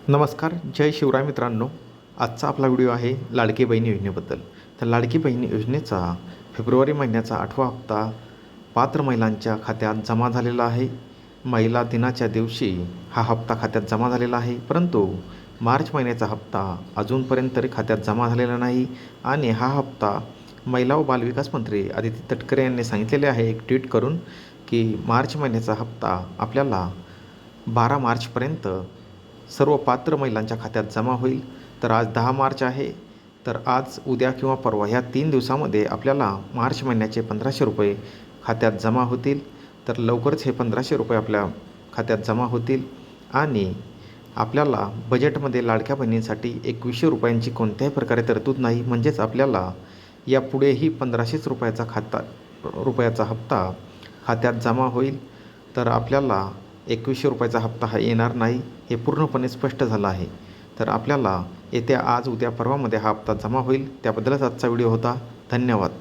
नमस्कार, जय शिवराय मित्रांनो. आजचा आपला व्हिडिओ आहे लाडकी बहीण योजनेबद्दल. तर लाडकी बहीण योजनेचा फेब्रुवारी महिन्याचा 8वा हप्ता पात्र महिलांच्या खात्यात जमा झालेला आहे. महिला दिनाच्या दिवशी हा हप्ता खात्यात जमा झालेला आहे, परंतु मार्च महिन्याचा हप्ता अजूनपर्यंत तरी खात्यात जमा झालेला नाही. आणि हा हप्ता महिला व बालविकास मंत्री आदिती तटकरे यांनी सांगितलेले आहे एक ट्विट करून, की मार्च महिन्याचा हप्ता आपल्याला 12 मार्चपर्यंत सर्व पात्र महिलांच्या खात्यात जमा होईल. तर आज 10 मार्च आहे, तर आज, उद्या किंवा परवा ह्या 3 दिवसामध्ये आपल्याला मार्च महिन्याचे 1500 रुपये खात्यात जमा होतील. तर लवकरच हे 1500 रुपये आपल्या खात्यात जमा होतील. आणि आपल्याला बजेटमध्ये लाडक्या बहिणींसाठी 2100 रुपयांची कोणत्याही प्रकारे तरतूद नाही. म्हणजेच आपल्याला यापुढेही 1500 रुपयाचा हप्ता खात्यात जमा होईल. तर आपल्याला 2100 रुपयाचा हप्ता हा येणार नाही, हे पूर्णपणे स्पष्ट झालं आहे. तर आपल्याला येत्या आज, उद्या, परवामध्ये हा हप्ता जमा होईल. त्याबद्दलच आजचा व्हिडिओ होता. धन्यवाद.